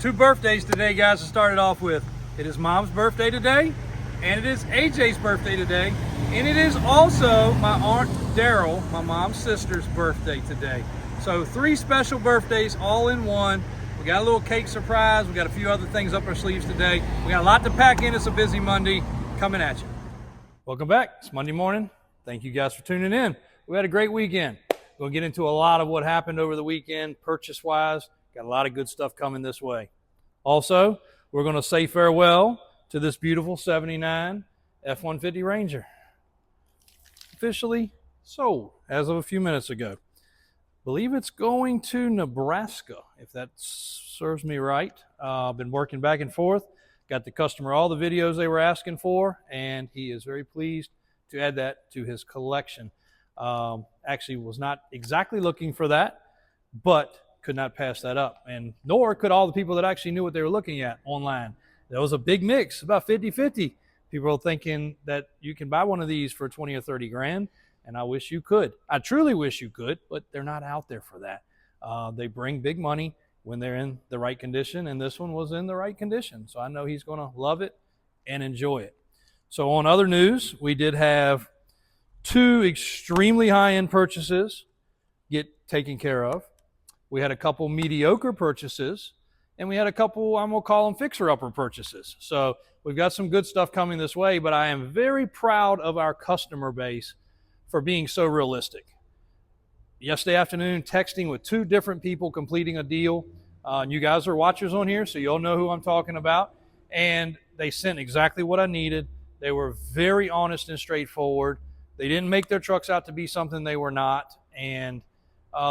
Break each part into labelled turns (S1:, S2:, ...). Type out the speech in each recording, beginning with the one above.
S1: Two birthdays today, guys, to start it off with. It is Mom's birthday today, and it is AJ's birthday today, and it is also my Aunt Daryl, my mom's sister's birthday today. So 3 special birthdays all in one. We got a little cake surprise. We got a few other things up our sleeves today. We got a lot to pack in. It's a busy Monday coming at you. Welcome back. It's Monday morning. Thank you guys for tuning in. We had a great weekend. We'll get into a lot of what happened over the weekend, purchase-wise. Got a lot of good stuff coming this way. Also, we're going to say farewell to this beautiful 79 F-150 Ranger. Officially sold as of a few minutes ago. Believe it's going to Nebraska, if that serves me right. I've been working back and forth. Got the customer all the videos they were asking for, and he is very pleased to add that to his collection. Actually was not exactly looking for that, but could not pass that up, and nor could all the people that actually knew what they were looking at online. There was a big mix, about 50-50. People are thinking that you can buy one of these for 20 or 30 grand, and I wish you could. I truly wish you could, but they're not out there for that. They bring big money when they're in the right condition, and this one was in the right condition. So I know he's going to love it and enjoy it. So on other news, we did have 2 extremely high-end purchases get taken care of. We had a couple mediocre purchases, and we had a couple, I'm going to call them fixer-upper purchases. So we've got some good stuff coming this way, but I am very proud of our customer base for being so realistic. Yesterday afternoon, texting with 2 different people completing a deal. And you guys are watchers on here, so you'll know who I'm talking about. And they sent exactly what I needed. They were very honest and straightforward. They didn't make their trucks out to be something they were not. And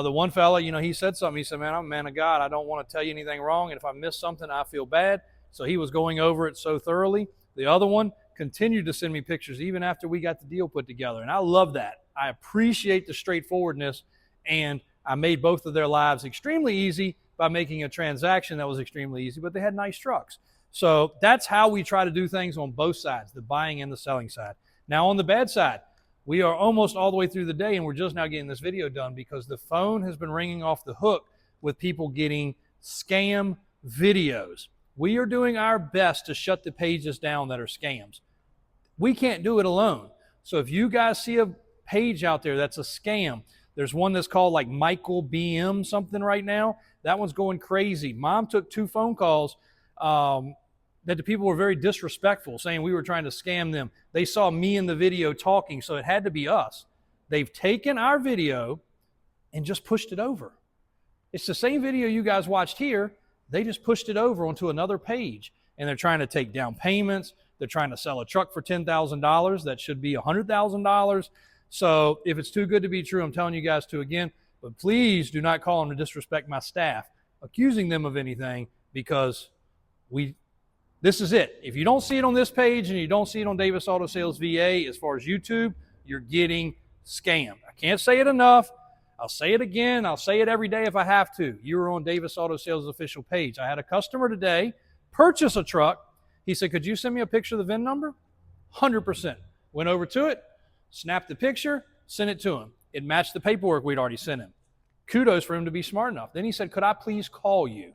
S1: the one fella, you know, he said something. He said, man, I'm a man of God. I don't want to tell you anything wrong. And if I miss something, I feel bad. So he was going over it so thoroughly. The other one continued to send me pictures even after we got the deal put together. And I love that. I appreciate the straightforwardness. And I made both of their lives extremely easy by making a transaction that was extremely easy. But they had nice trucks. So that's how we try to do things on both sides, the buying and the selling side. Now on the bad side, we are almost all the way through the day, and we're just now getting this video done because the phone has been ringing off the hook with people getting scam videos. We are doing our best to shut the pages down that are scams. We can't do it alone. So if you guys see a page out there that's a scam, there's one that's called like Michael BM something right now. That one's going crazy. Mom took 2 phone calls that the people were very disrespectful, saying we were trying to scam them. They saw me in the video talking, so it had to be us. They've taken our video and just pushed it over. It's the same video you guys watched here. They just pushed it over onto another page, and they're trying to take down payments. They're trying to sell a truck for $10,000 that should be $100,000. So if it's too good to be true, I'm telling you guys to again, but please do not call them to disrespect my staff, accusing them of anything, because this is it. If you don't see it on this page and you don't see it on Davis Auto Sales VA as far as YouTube, you're getting scammed. I can't say it enough. I'll say it again. I'll say it every day if I have to. You were on Davis Auto Sales official page. I had a customer today purchase a truck. He said, could you send me a picture of the VIN number? 100%. Went over to it, snapped the picture, sent it to him. It matched the paperwork we'd already sent him. Kudos for him to be smart enough. Then he said, could I please call you?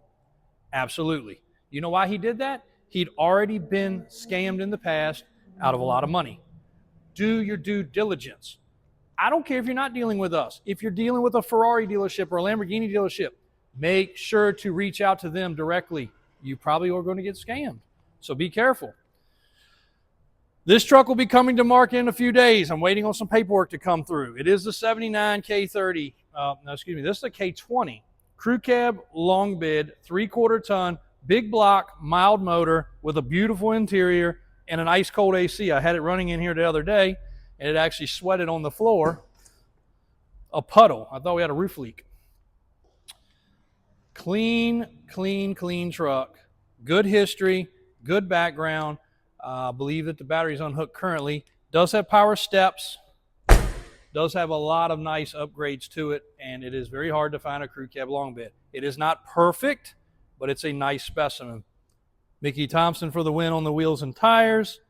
S1: Absolutely. You know why he did that? He'd already been scammed in the past out of a lot of money. Do your due diligence. I don't care if you're not dealing with us. If you're dealing with a Ferrari dealership or a Lamborghini dealership, make sure to reach out to them directly. You probably are going to get scammed. So be careful. This truck will be coming to market in a few days. I'm waiting on some paperwork to come through. It is the 79 K30. This is the K20 Crew Cab long bed, 3/4 ton. Big block, mild motor with a beautiful interior and an ice cold AC. I had it running in here the other day and it actually sweated on the floor. A puddle. I thought we had a roof leak. Clean truck. Good history, good background. I believe that the battery's unhooked currently. Does have power steps. Does have a lot of nice upgrades to it, and it is very hard to find a crew cab long bed. It is not perfect, but it's a nice specimen. Mickey Thompson for the win on the wheels and tires.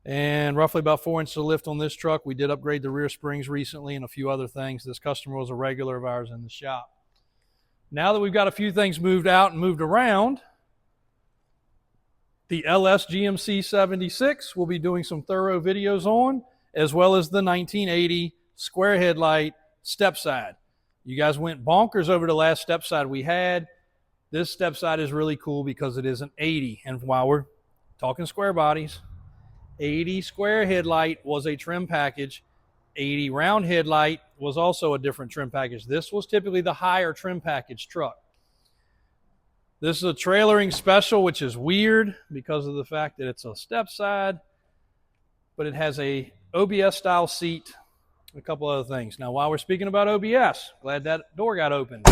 S1: And roughly about 4 inches of lift on this truck. We did upgrade the rear springs recently and a few other things. This customer was a regular of ours in the shop. Now that we've got a few things moved out and moved around, the LS GMC 76 we'll be doing some thorough videos on, as well as the 1980 square headlight Stepside. You guys went bonkers over the last Stepside we had. This Stepside is really cool because it is an 80. And while we're talking square bodies, 80 square headlight was a trim package. 80 round headlight was also a different trim package. This was typically the higher trim package truck. This is a trailering special, which is weird because of the fact that it's a Stepside, but it has a OBS style seat, a couple other things. Now, while we're speaking about OBS, glad that door got opened.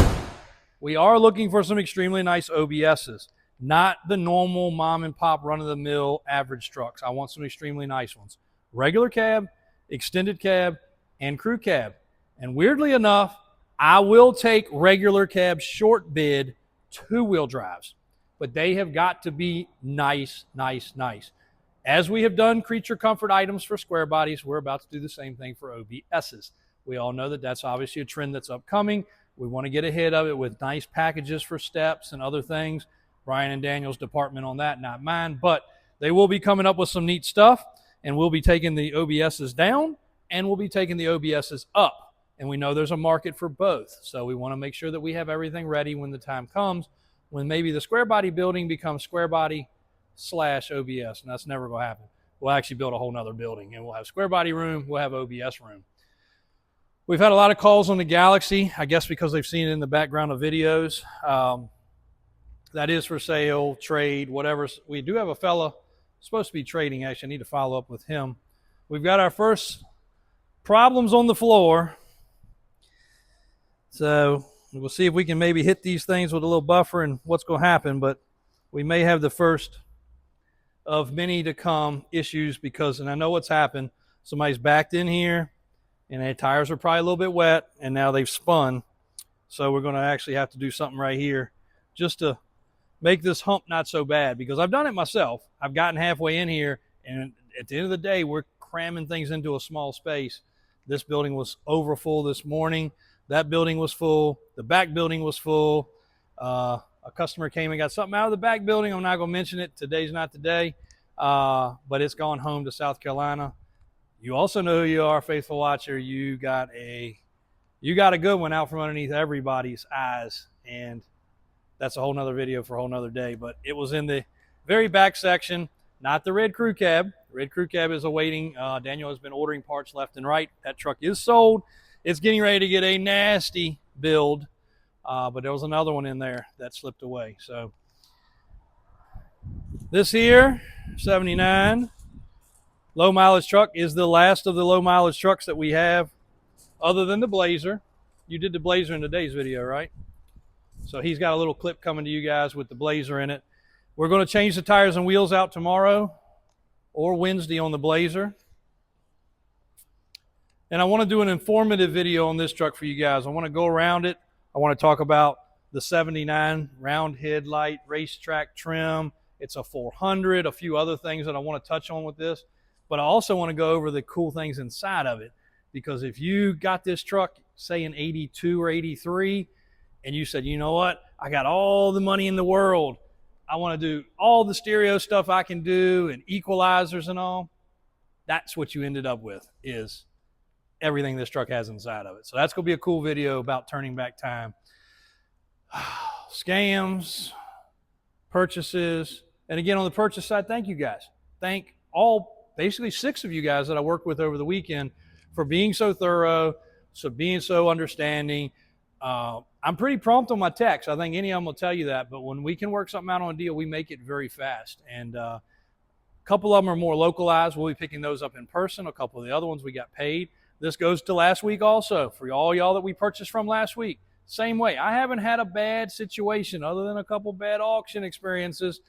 S1: We are looking for some extremely nice OBSs, not the normal mom and pop run-of-the-mill average trucks. I want some extremely nice ones. Regular cab, extended cab, and crew cab. And weirdly enough, I will take regular cab short bid two-wheel drives, but they have got to be nice, nice, nice. As we have done creature comfort items for square bodies, we're about to do the same thing for OBSs. We all know that that's obviously a trend that's upcoming. We want to get ahead of it with nice packages for steps and other things. Brian and Daniel's department on that, not mine, but they will be coming up with some neat stuff, and we'll be taking the OBSs down and we'll be taking the OBSs up. And we know there's a market for both. So we want to make sure that we have everything ready when the time comes, when maybe the square body building becomes square body / OBS. And that's never going to happen. We'll actually build a whole nother building, and we'll have square body room. We'll have OBS room. We've had a lot of calls on the Galaxy, I guess because they've seen it in the background of videos. That is for sale, trade, whatever. We do have a fella supposed to be trading. Actually, I need to follow up with him. We've got our first problems on the floor. So we'll see if we can maybe hit these things with a little buffer and what's going to happen. But we may have the first of many to come issues because, and I know what's happened, somebody's backed in here and their tires are probably a little bit wet and now they've spun. So we're going to actually have to do something right here just to make this hump not so bad, because I've done it myself. I've gotten halfway in here, and at the end of the day, we're cramming things into a small space. This building was over full this morning. That building was full. The back building was full. A customer came and got something out of the back building. I'm not going to mention it. Today's not the day, but it's gone home to South Carolina. You also know who you are, faithful watcher. You got a good one out from underneath everybody's eyes, and that's a whole nother video for a whole nother day. But it was in the very back section, not the red crew cab. Red crew cab is awaiting. Daniel has been ordering parts left and right. That truck is sold. It's getting ready to get a nasty build, but there was another one in there that slipped away. So this here, 79 low mileage truck, is the last of the low mileage trucks that we have, other than the Blazer. You did the Blazer in today's video, right? So he's got a little clip coming to you guys with the Blazer in it. We're going to change the tires and wheels out tomorrow or Wednesday on the Blazer. And I want to do an informative video on this truck for you guys. I want to go around it. I want to talk about the 79 round headlight racetrack trim. It's a 400, a few other things that I want to touch on with this. But I also want to go over the cool things inside of it. Because if you got this truck, say in 82 or 83, and you said, you know what, I got all the money in the world. I want to do all the stereo stuff I can do and equalizers and all. That's what you ended up with, is everything this truck has inside of it. So that's going to be a cool video about turning back time. Scams, purchases. And again, on the purchase side, thank you guys. Thank all, basically 6 of you guys that I worked with over the weekend for being so thorough, so being so understanding. I'm pretty prompt on my text. I think any of them will tell you that. But when we can work something out on a deal, we make it very fast. And a couple of them are more localized. We'll be picking those up in person. A couple of the other ones we got paid. This goes to last week also. For all y'all that we purchased from last week, same way. I haven't had a bad situation other than a couple bad auction experiences.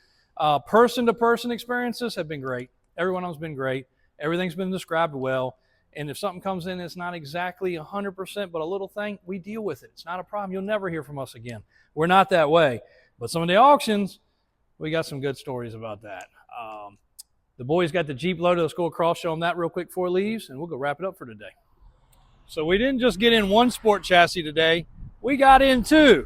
S1: Person-to-person experiences have been great. Everyone else has been great. Everything's been described well. And if something comes in that's not exactly 100%, but a little thing, we deal with it. It's not a problem. You'll never hear from us again. We're not that way. But some of the auctions, we got some good stories about that. The boys got the Jeep loaded. Let's go across, show them that real quick before it leaves, and we'll go wrap it up for today. So we didn't just get in one sport chassis today. We got in 2.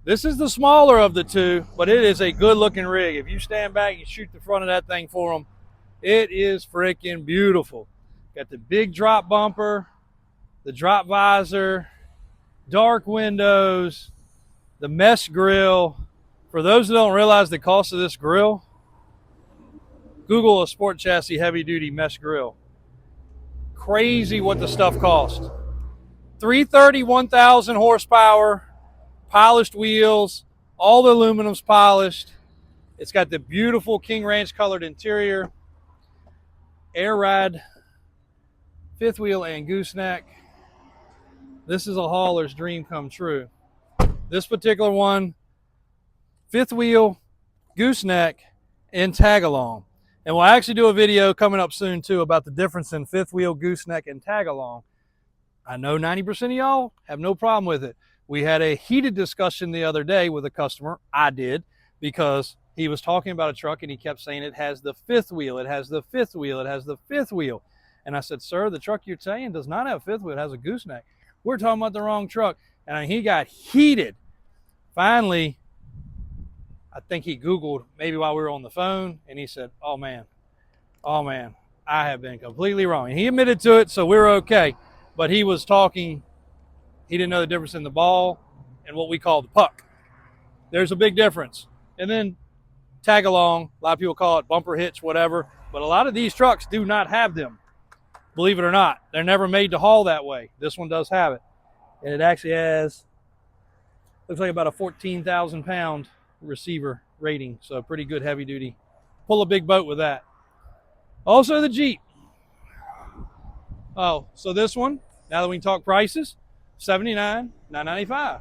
S1: This is the smaller of the two, but it is a good looking rig. If you stand back and shoot the front of that thing for them, it is freaking beautiful. Got the big drop bumper, the drop visor, dark windows, the mesh grill. For those that don't realize the cost of this grill, Google a sport chassis heavy duty mesh grill. Crazy what the stuff costs. 330, 1,000 horsepower, polished wheels, all the aluminum's polished. It's got the beautiful King Ranch colored interior, air ride, fifth wheel and gooseneck. This is a hauler's dream come true. This particular one, fifth wheel, gooseneck, and tag along. And we'll actually do a video coming up soon too about the difference in fifth wheel, gooseneck, and tag along. I know 90% of y'all have no problem with it. We had a heated discussion the other day with a customer. I did, because he was talking about a truck and he kept saying it has the fifth wheel, it has the fifth wheel, it has the fifth wheel. And I said, sir, the truck you're saying does not have a fifth wheel, it has a gooseneck. We're talking about the wrong truck. And he got heated. Finally, I think he Googled maybe while we were on the phone, and he said, oh man, I have been completely wrong. And he admitted to it, so we're okay. But he was talking, he didn't know the difference in the ball and what we call the puck. There's a big difference. And then tag along, a lot of people call it bumper hitch, whatever, but a lot of these trucks do not have them. Believe it or not, they're never made to haul that way. This one does have it. And it actually has, looks like about a 14,000 pound receiver rating. So pretty good heavy duty. Pull a big boat with that. Also the Jeep. Oh, so this one, now that we can talk prices, $79,995.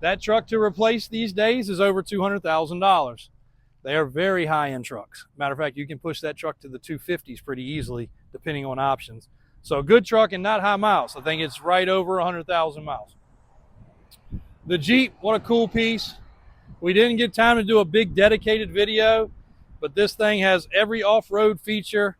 S1: That truck to replace these days is over $200,000. They are very high-end trucks. Matter of fact, you can push that truck to the 250s pretty easily, depending on options. So a good truck and not high miles. I think it's right over 100,000 miles. The Jeep, what a cool piece. We didn't get time to do a big dedicated video, but this thing has every off-road feature.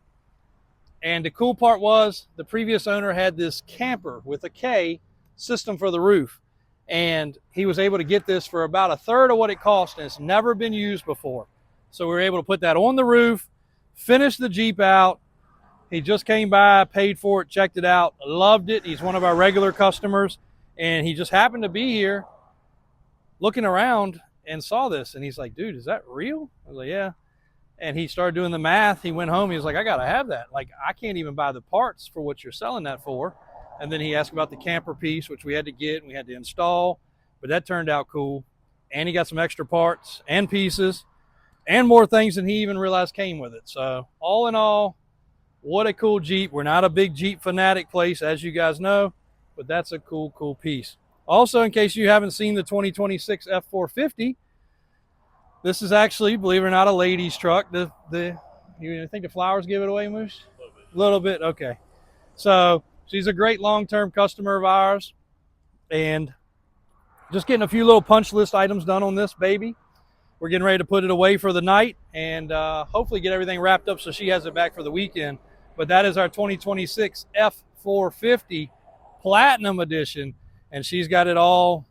S1: And the cool part was the previous owner had this camper with a K system for the roof. And he was able to get this for about a third of what it cost, and it's never been used before. So we were able to put that on the roof, finish the Jeep out. He just came by, paid for it, checked it out, loved it. He's one of our regular customers, and he just happened to be here looking around and saw this. And he's like, dude, is that real? I was like, yeah. And he started doing the math. He went home. He was like, I got to have that. Like, I can't even buy the parts for what you're selling that for. And then he asked about the camper piece, which we had to get and we had to install. But that turned out cool. And he got some extra parts and pieces and more things than he even realized came with it. So all in all, what a cool Jeep. We're not a big Jeep fanatic place, as you guys know, but that's a cool, cool piece. Also, in case you haven't seen the 2026 F-450, this is actually, believe it or not, a ladies' truck. You think the flowers give it away, Moose? A little bit, okay. So she's a great long-term customer of ours, and just getting a few little punch list items done on this baby. We're getting ready to put it away for the night and hopefully get everything wrapped up so she has it back for the weekend. But that is our 2026 F-450 Platinum Edition, and she's got it all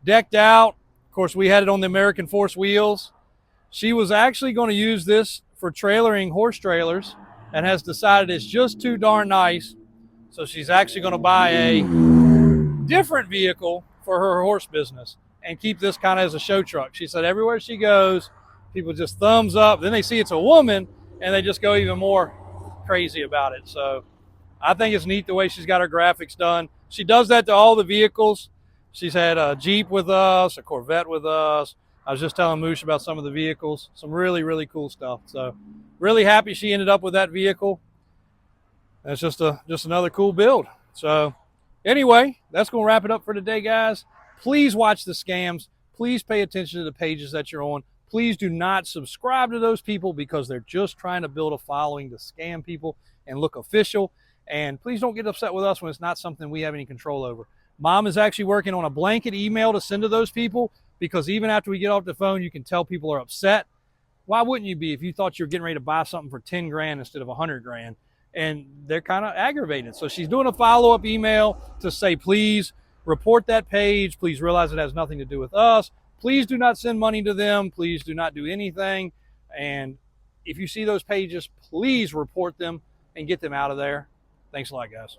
S1: decked out. Of course, we had it on the American Force wheels. She was actually going to use this for trailering horse trailers and has decided it's just too darn nice. So she's actually going to buy a different vehicle for her horse business and keep this kind of as a show truck. She said everywhere she goes, people just thumbs up. Then they see it's a woman and they just go even more crazy about it. So I think it's neat the way she's got her graphics done. She does that to all the vehicles. She's had a Jeep with us, a Corvette with us. I was just telling Moosh about some of the vehicles. Some really, really cool stuff. So really happy she ended up with that vehicle. That's just another cool build. So anyway, that's going to wrap it up for today, guys. Please watch the scams. Please pay attention to the pages that you're on. Please do not subscribe to those people because they're just trying to build a following to scam people and look official. And please don't get upset with us when it's not something we have any control over. Mom is actually working on a blanket email to send to those people because even after we get off the phone, you can tell people are upset. Why wouldn't you be if you thought you were getting ready to buy something for 10 grand instead of 100 grand? And they're kind of aggravated. So she's doing a follow-up email to say, please report that page. Please realize it has nothing to do with us. Please do not send money to them. Please do not do anything. And if you see those pages, please report them and get them out of there. Thanks a lot, guys.